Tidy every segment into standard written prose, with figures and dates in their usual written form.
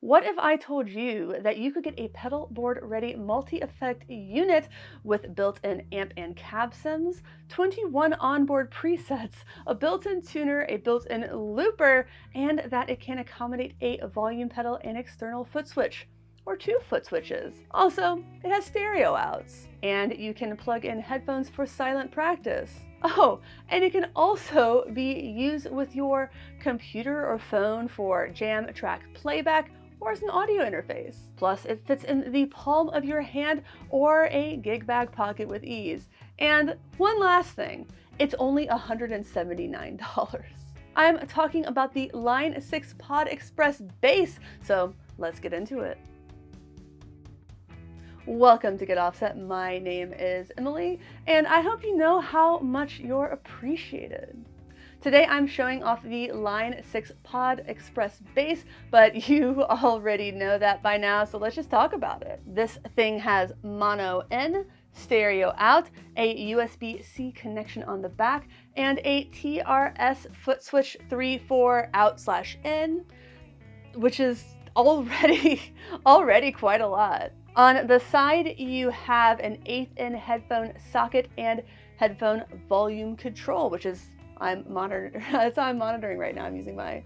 What if I told you that you could get a pedal board ready multi-effect unit with built-in amp and cab sims, 21 onboard presets, a built-in tuner, a built-in looper, and that it can accommodate a volume pedal and external foot switch, or 2 foot switches. Also, it has stereo outs, and you can plug in headphones for silent practice. Oh, and it can also be used with your computer or phone for jam track playback or as an audio interface. Plus, it fits in the palm of your hand or a gig bag pocket with ease. And one last thing, it's only $179. I'm talking about the Line 6 Pod Express bass, so let's get into it. Welcome to Get Offset. My name is Emily, and I hope you know how much you're appreciated. Today I'm showing off the Line 6 Pod Express bass, but you already know that by now, so let's just talk about it. This thing has mono in, stereo out, a USB-C connection on the back, and a TRS foot switch 3/4 out/in, which is already quite a lot. On the side, you have an 1/8-in headphone socket and headphone volume control, which is I'm monitoring right now. I'm using my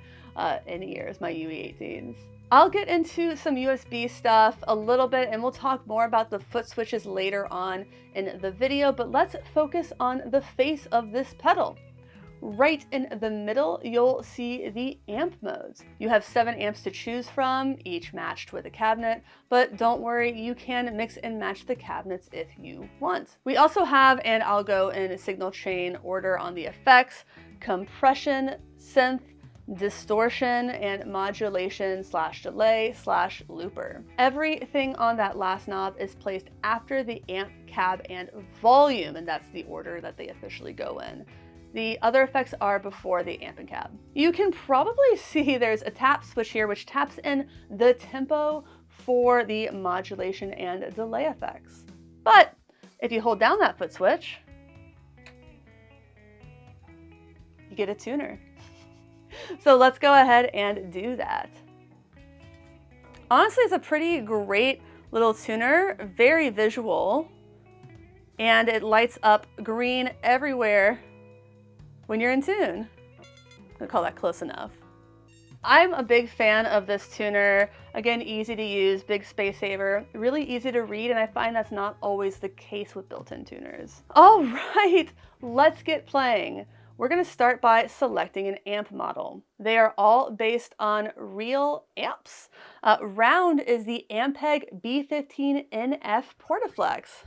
in-ears, my UE18s. I'll get into some USB stuff a little bit, and we'll talk more about the foot switches later on in the video, but let's focus on the face of this pedal. Right in the middle, you'll see the amp modes. You have 7 amps to choose from, each matched with a cabinet, but don't worry, you can mix and match the cabinets if you want. We also have, and I'll go in signal chain order on the effects, compression, synth, distortion, and modulation / delay / looper. Everything on that last knob is placed after the amp, cab, and volume, and that's the order that they officially go in. The other effects are before the amp and cab. You can probably see there's a tap switch here which taps in the tempo for the modulation and delay effects. But if you hold down that foot switch, you get a tuner. So let's go ahead and do that. Honestly, it's a pretty great little tuner, very visual, and it lights up green everywhere when you're in tune. I'm gonna call that close enough. I'm a big fan of this tuner. Again, easy to use, big space saver, really easy to read, and I find that's not always the case with built-in tuners. All right, let's get playing. We're gonna start by selecting an amp model. They are all based on real amps. Round is the Ampeg B15NF Portaflex.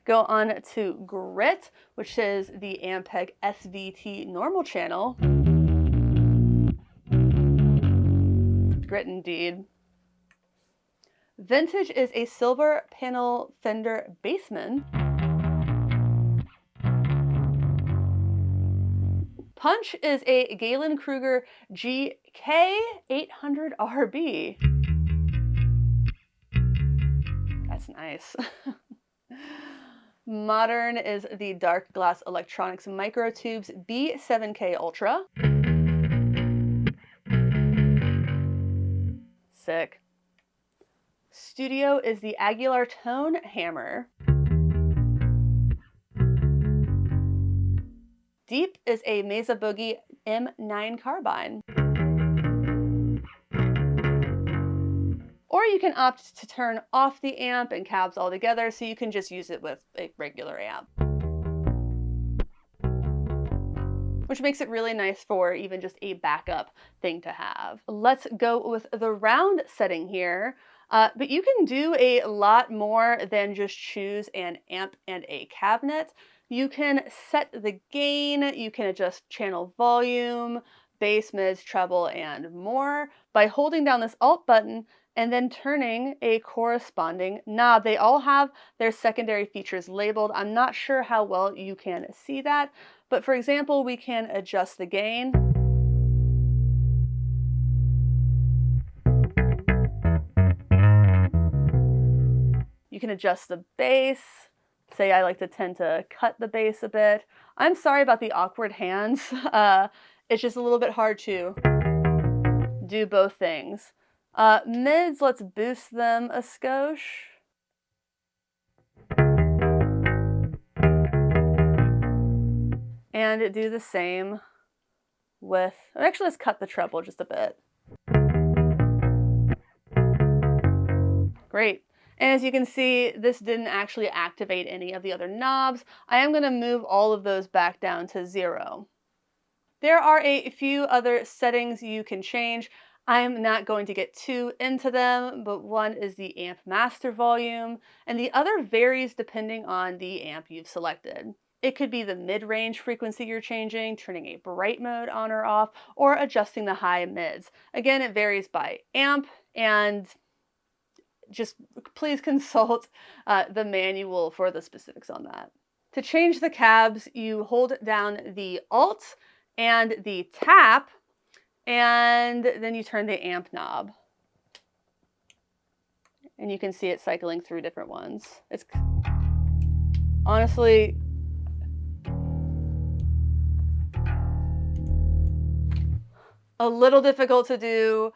Go on to Grit, which is the Ampeg SVT normal channel. Grit indeed. Vintage is a silver panel Fender Bassman. Punch is a Galen Kruger GK800RB. That's nice. Modern is the Dark Glass Electronics Microtubes B7K Ultra. Sick. Studio is the Aguilar Tone Hammer. Deep is a Mesa Boogie M9 Carbine. Or you can opt to turn off the amp and cabs altogether, so you can just use it with a regular amp. Which makes it really nice for even just a backup thing to have. Let's go with the round setting here. But you can do a lot more than just choose an amp and a cabinet. You can set the gain, you can adjust channel volume, bass, mids, treble, and more by holding down this Alt button and then turning a corresponding knob. They all have their secondary features labeled. I'm not sure how well you can see that, but for example, we can adjust the gain. You can adjust the bass. Say I like to tend to cut the bass a bit. I'm sorry about the awkward hands. It's just a little bit hard to do both things. Mids, let's boost them a skosh. And do the same with, actually let's cut the treble just a bit. Great. And as you can see, this didn't actually activate any of the other knobs. I am going to move all of those back down to 0. There are a few other settings you can change. I'm not going to get too into them, but one is the amp master volume, and the other varies depending on the amp you've selected. It could be the mid-range frequency you're changing, turning a bright mode on or off, or adjusting the high mids. Again, it varies by amp, and just please consult the manual for the specifics on that. To change the cabs, you hold down the Alt and the tap, and then you turn the amp knob. And you can see it cycling through different ones. It's honestly a little difficult to do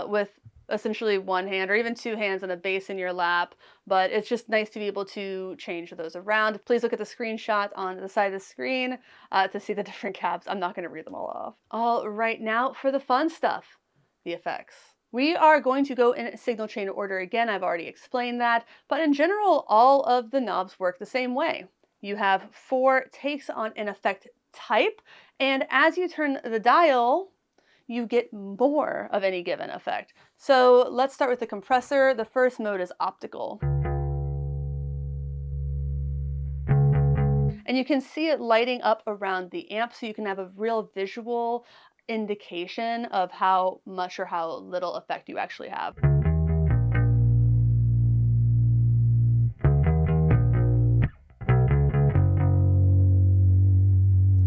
with essentially one hand or even two hands and a bass in your lap, but it's just nice to be able to change those around. Please look at the screenshot on the side of the screen to see the different cabs. I'm not going to read them all off. All right, now for the fun stuff, the effects. We are going to go in signal chain order again. I've already explained that, but in general, all of the knobs work the same way. You have 4 takes on an effect type, and as you turn the dial, you get more of any given effect. So let's start with the compressor. The first mode is optical. And you can see it lighting up around the amp, so you can have a real visual indication of how much or how little effect you actually have.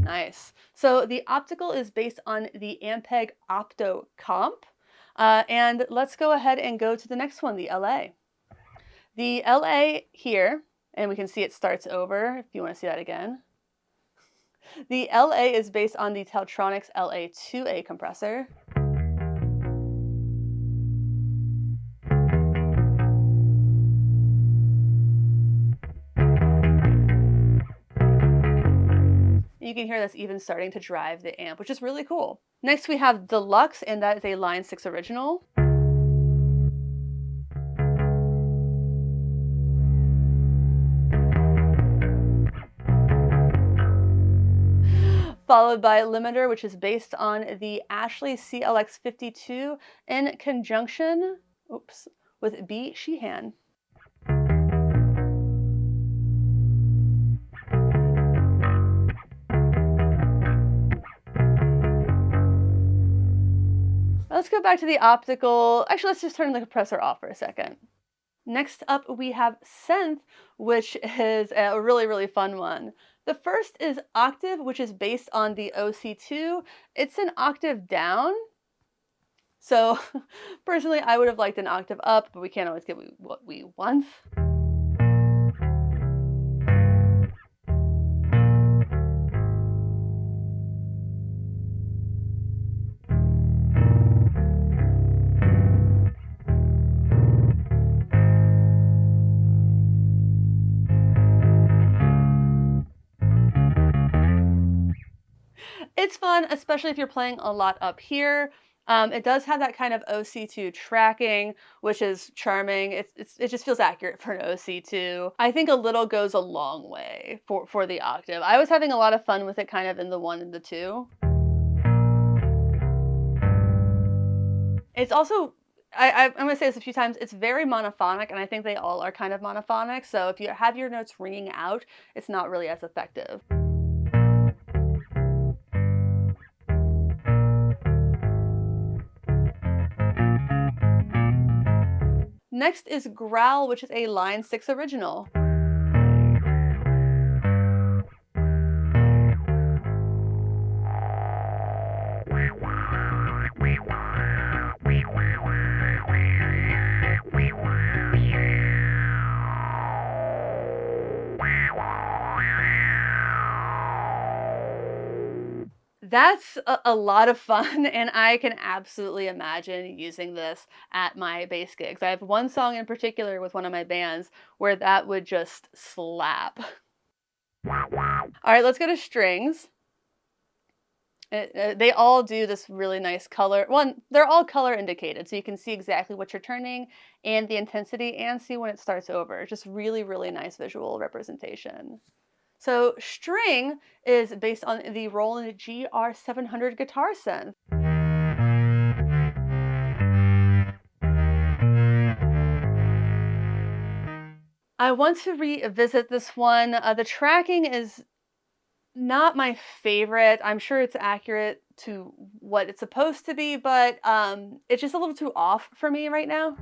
Nice. So the optical is based on the Ampeg Opto Comp. And let's go ahead and go to the next one, the LA. The LA here, and we can see it starts over if you want to see that again. The LA is based on the Teltronics LA2A compressor. You can hear that's even starting to drive the amp, which is really cool. Next we have Deluxe, and that is a Line 6 original. Followed by Limiter, which is based on the Ashley CLX52 in conjunction, with B. Sheehan. Let's go back to the optical. Actually, let's just turn the compressor off for a second. Next up, we have Synth, which is a really, really fun one. The first is octave, which is based on the OC2. It's an octave down. So personally, I would have liked an octave up, but we can't always get what we want. It's fun, especially if you're playing a lot up here. It does have that kind of OC2 tracking, which is charming. It just feels accurate for an OC2. I think a little goes a long way for the octave. I was having a lot of fun with it kind of in the 1 and the 2. It's also, I'm going to say this a few times, it's very monophonic, and I think they all are kind of monophonic. So if you have your notes ringing out, it's not really as effective. Next is Growl, which is a Line 6 original. That's a lot of fun, and I can absolutely imagine using this at my bass gigs. I have one song in particular with one of my bands where that would just slap. All right, let's go to strings. They all do this really nice color. One, they're all color indicated, so you can see exactly what you're turning and the intensity and see when it starts over. Just really, really nice visual representation. So string is based on the Roland GR700 guitar synth. I want to revisit this one. The tracking is not my favorite. I'm sure it's accurate to what it's supposed to be, but it's just a little too off for me right now.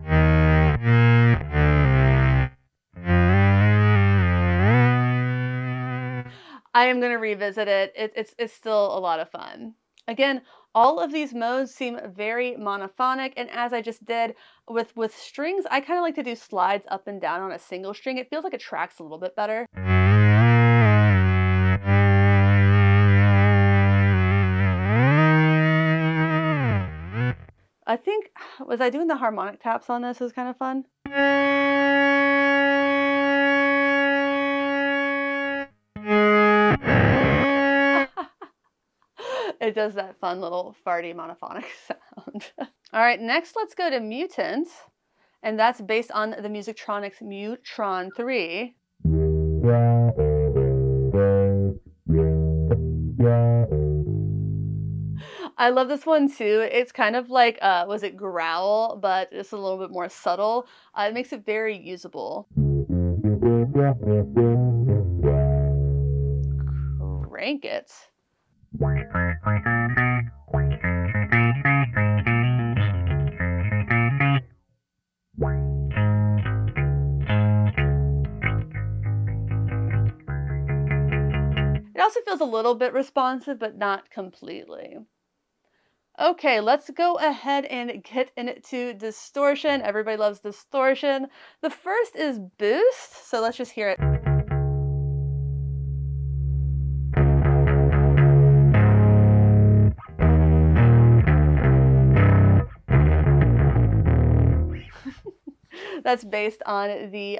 I am gonna revisit it. It's still a lot of fun. Again, all of these modes seem very monophonic, and as I just did with strings, I kind of like to do slides up and down on a single string. It feels like it tracks a little bit better. I think, was I doing the harmonic taps on this? It was kind of fun. It does that fun little farty monophonic sound. All right, next let's go to Mutant, and that's based on the Musictronics Mutron 3. I love this one too. It's kind of like, was it growl, but it's a little bit more subtle. It makes it very usable. Crank it. It also feels a little bit responsive, but not completely. Okay, let's go ahead and get into distortion. Everybody loves distortion. The first is boost, so let's just hear it. That's based on the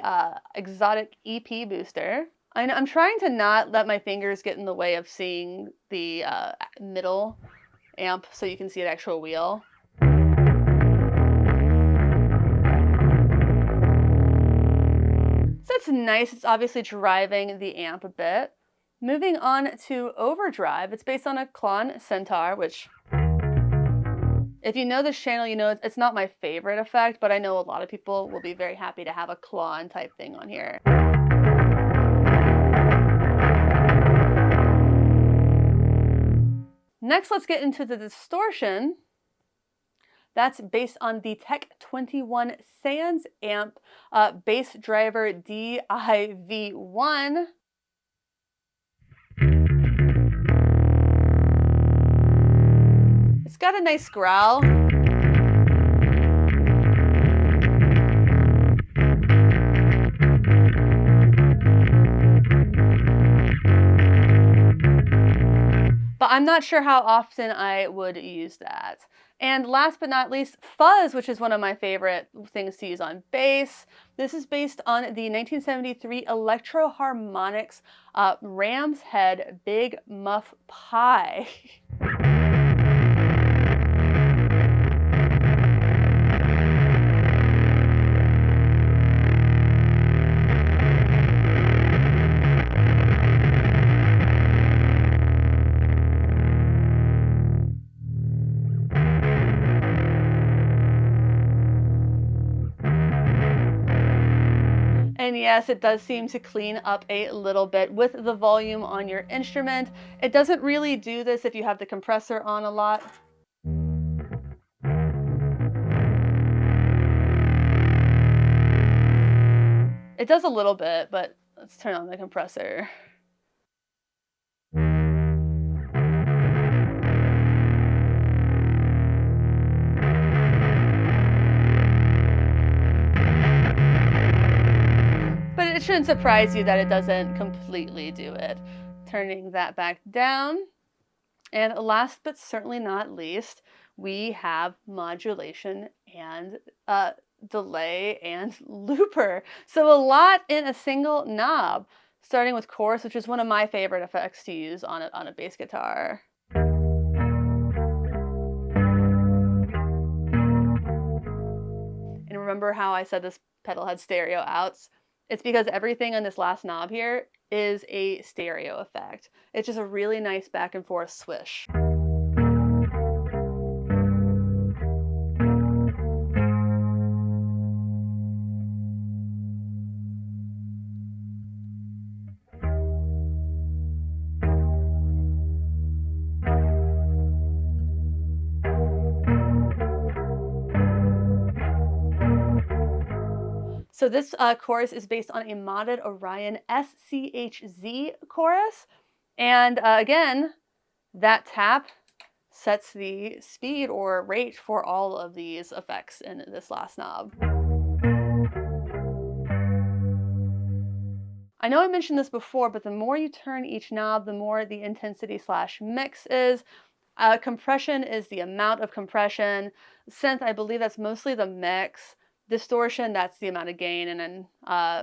Exotic EP booster. I'm trying to not let my fingers get in the way of seeing the middle amp so you can see an actual wheel. So that's nice. It's obviously driving the amp a bit. Moving on to overdrive, it's based on a Klon Centaur, which, if you know this channel, you know it's not my favorite effect, but I know a lot of people will be very happy to have a Klon type thing on here. Next, let's get into the distortion. That's based on the Tech 21 Sans amp bass driver DIV1. It's got a nice growl. But I'm not sure how often I would use that. And last but not least, fuzz, which is one of my favorite things to use on bass. This is based on the 1973 Electro Harmonics Ram's Head Big Muff Pie. And yes, it does seem to clean up a little bit with the volume on your instrument. It doesn't really do this if you have the compressor on a lot. It does a little bit, but let's turn on the compressor. But it shouldn't surprise you that it doesn't completely do it. Turning that back down. And last but certainly not least, we have modulation and delay and looper. So a lot in a single knob, starting with chorus, which is one of my favorite effects to use on a bass guitar. And remember how I said this pedal had stereo outs? It's because everything on this last knob here is a stereo effect. It's just a really nice back and forth swish. So this chorus is based on a modded Orion SCHZ chorus. And again, that tap sets the speed or rate for all of these effects in this last knob. I know I mentioned this before, but the more you turn each knob, the more the intensity slash mix is. Compression is the amount of compression. Synth, I believe that's mostly the mix. Distortion, that's the amount of gain, and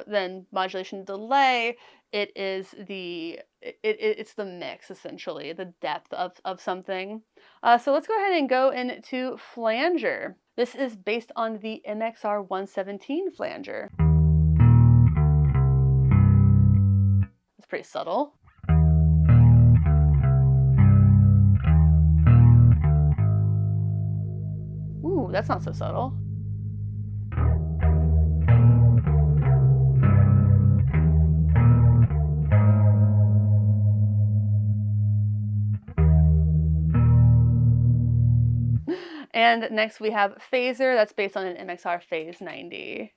then modulation delay, it's the mix, essentially, the depth of something. So let's go ahead and go into flanger. This is based on the MXR 117 flanger. It's pretty subtle. Ooh, that's not so subtle. And next we have phaser, that's based on an MXR Phase 90.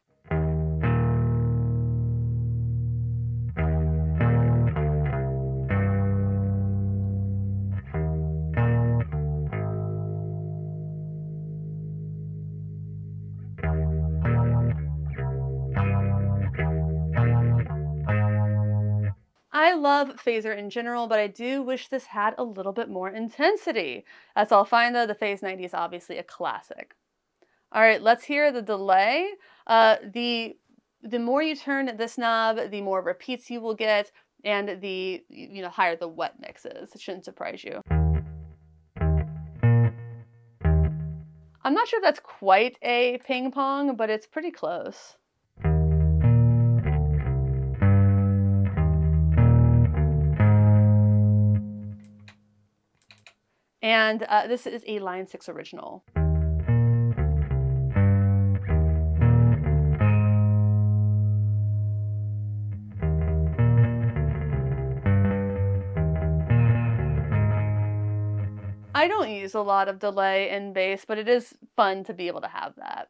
I love phaser in general, but I do wish this had a little bit more intensity. That's all fine though, the Phase 90 is obviously a classic. All right, let's hear the delay. The more you turn this knob, the more repeats you will get, and the higher the wet mix is. It shouldn't surprise you. I'm not sure if that's quite a ping pong, but it's pretty close. And this is a Line 6 original. I don't use a lot of delay in bass, but it is fun to be able to have that.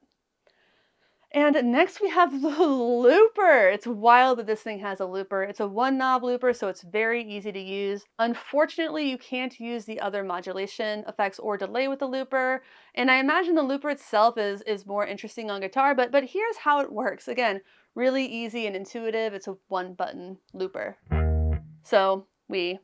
And next we have the looper. It's wild that this thing has a looper. It's a one knob looper, so it's very easy to use. Unfortunately, you can't use the other modulation effects or delay with the looper. And I imagine the looper itself is more interesting on guitar, but here's how it works. Again, really easy and intuitive. It's a one button looper. So we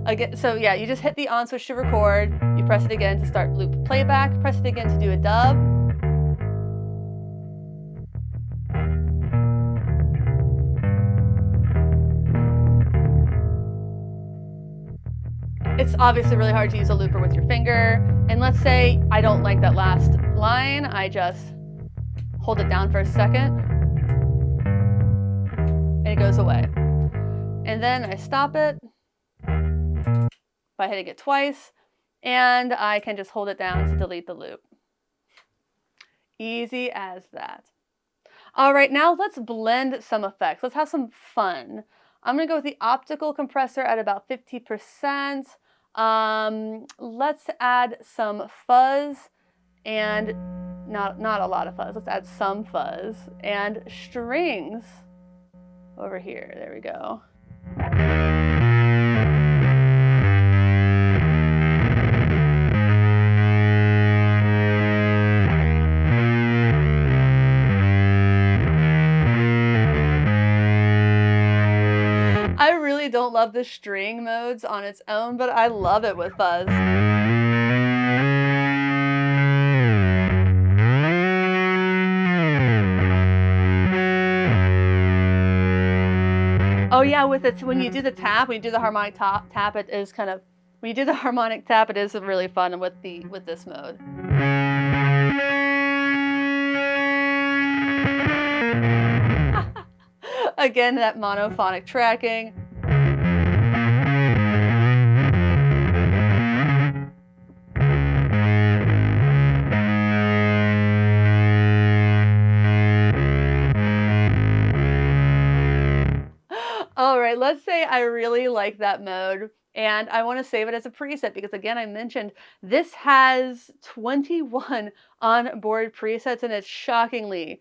again, so yeah, you just hit the on switch to record, you press it again to start loop playback, press it again to do a dub. It's obviously really hard to use a looper with your finger, and let's say I don't like that last line, I just hold it down for a second, and it goes away. And then I stop it by hitting it twice, and I can just hold it down to delete the loop. Easy as that. All right, now let's blend some effects. Let's have some fun. I'm gonna go with the optical compressor at about 50%. Let's add some fuzz, and not a lot of fuzz. Let's add some fuzz and strings over here. There we go. don't love the string modes on its own, but I love it with fuzz. Oh yeah, with it, when you do the tap, when you do the harmonic tap, it is kind of, when you do the harmonic tap, it is really fun with this mode. Again, that monophonic tracking. All right, let's say I really like that mode and I want to save it as a preset because, again, I mentioned this has 21 onboard presets and it's shockingly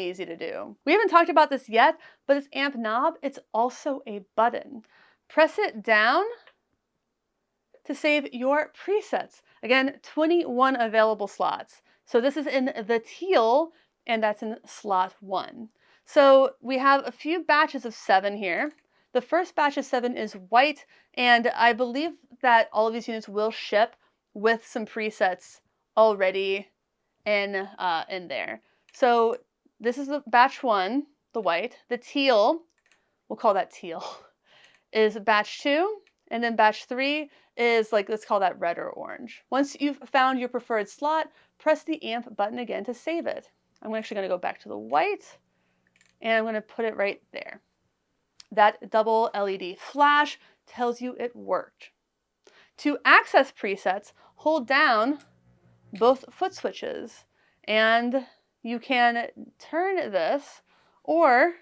easy to do. We haven't talked about this yet, but this amp knob, it's also a button. Press it down to save your presets. Again, 21 available slots. So this is in the teal and that's in slot 1. So we have a few batches of 7 here. The first batch of 7 is white, and I believe that all of these units will ship with some presets already in there. So this is the batch 1, the white. The teal, we'll call that teal, is batch 2, and then batch 3 is like, let's call that red or orange. Once you've found your preferred slot, press the amp button again to save it. I'm actually going to go back to the white. And I'm going to put it right there. That double LED flash tells you it worked. To access presets, hold down both foot switches and you can turn this, or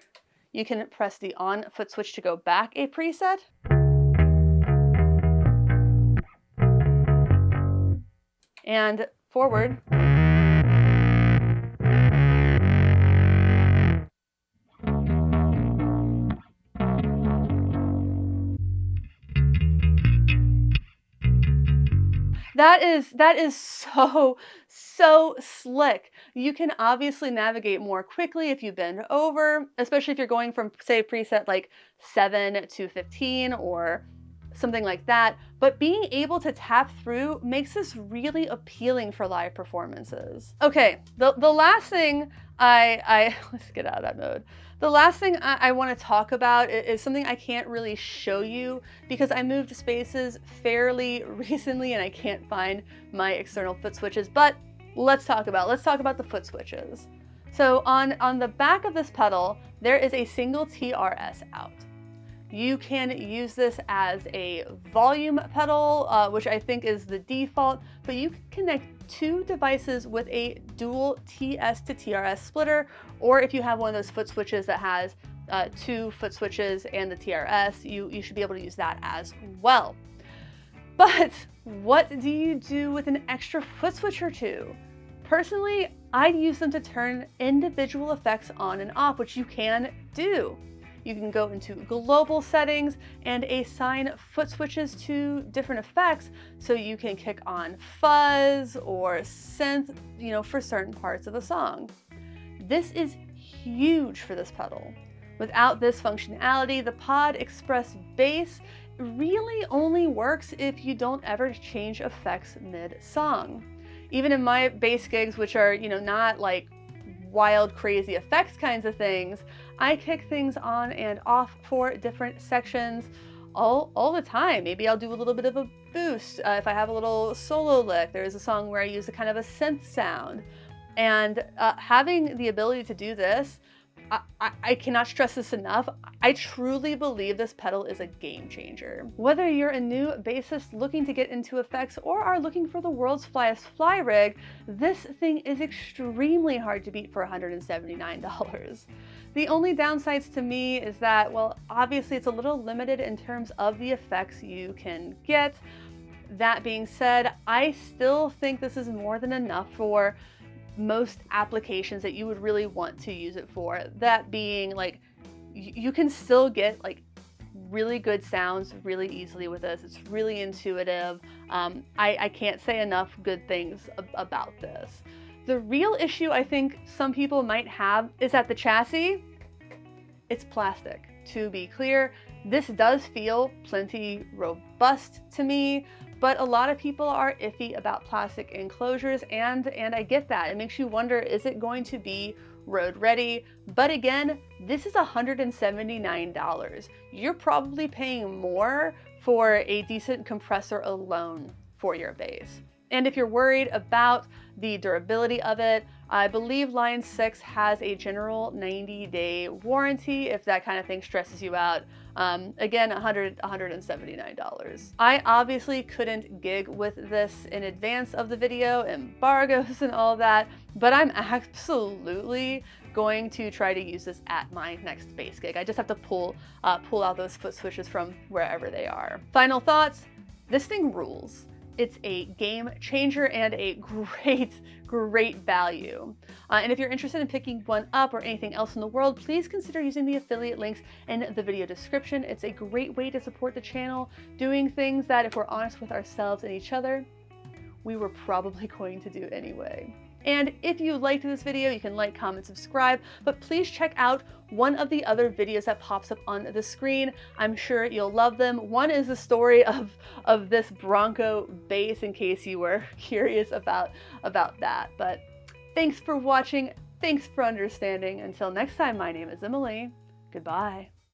you can press the on foot switch to go back a preset. And forward. That is so slick. You can obviously navigate more quickly if you bend over, especially if you're going from, say, preset like 7 to 15 or something like that. But being able to tap through makes this really appealing for live performances. Okay, the last thing let's get out of that mode. The last thing I want to talk about is something I can't really show you because I moved spaces fairly recently and I can't find my external foot switches, but let's talk about the foot switches. So on the back of this pedal, there is a single TRS out. You can use this as a volume pedal, which I think is the default, but you can connect 2 devices with a dual TS to TRS splitter, or if you have one of those foot switches that has 2 foot switches and the TRS, you should be able to use that as well. But what do you do with an extra foot switch or 2? Personally, I'd use them to turn individual effects on and off, which you can do. You can go into global settings and assign foot switches to different effects so you can kick on fuzz or synth, for certain parts of a song. This is huge for this pedal. Without this functionality, the Pod Express bass really only works if you don't ever change effects mid-song. Even in my bass gigs, which are, not like wild, crazy effects kinds of things, I kick things on and off for different sections all the time. Maybe I'll do a little bit of a boost if I have a little solo lick. There's a song where I use a kind of a synth sound. And having the ability to do this, I cannot stress this enough. I truly believe this pedal is a game changer. Whether you're a new bassist looking to get into effects or are looking for the world's flyest fly rig, this thing is extremely hard to beat for $179. The only downsides to me is that, well, obviously it's a little limited in terms of the effects you can get. That being said, I still think this is more than enough for most applications that you would really want to use it for. That being, like, you can still get like really good sounds really easily with this. It's really intuitive. I can't say enough good things about this. The real issue I think some people might have is that the chassis, it's plastic. To be clear, This does feel plenty robust to me, but a lot of people are iffy about plastic enclosures, and I get that. It makes you wonder, is it going to be road ready? But again, this is $179. You're probably paying more for a decent compressor alone for your bass. And if you're worried about the durability of it, I believe Line 6 has a general 90-day warranty if that kind of thing stresses you out. Again, $179. I obviously couldn't gig with this in advance of the video, embargoes and all that, but I'm absolutely going to try to use this at my next bass gig. I just have to pull out those foot switches from wherever they are. Final thoughts, this thing rules. It's a game changer and a great value. And if you're interested in picking one up or anything else in the world, please consider using the affiliate links in the video description. It's a great way to support the channel, doing things that, if we're honest with ourselves and each other, we were probably going to do anyway. And if you liked this video, you can like, comment, subscribe, but please check out one of the other videos that pops up on the screen. I'm sure you'll love them. One is the story of this Bronco bass, in case you were curious about that. But thanks for watching. Thanks for understanding. Until next time, my name is Emily. Goodbye.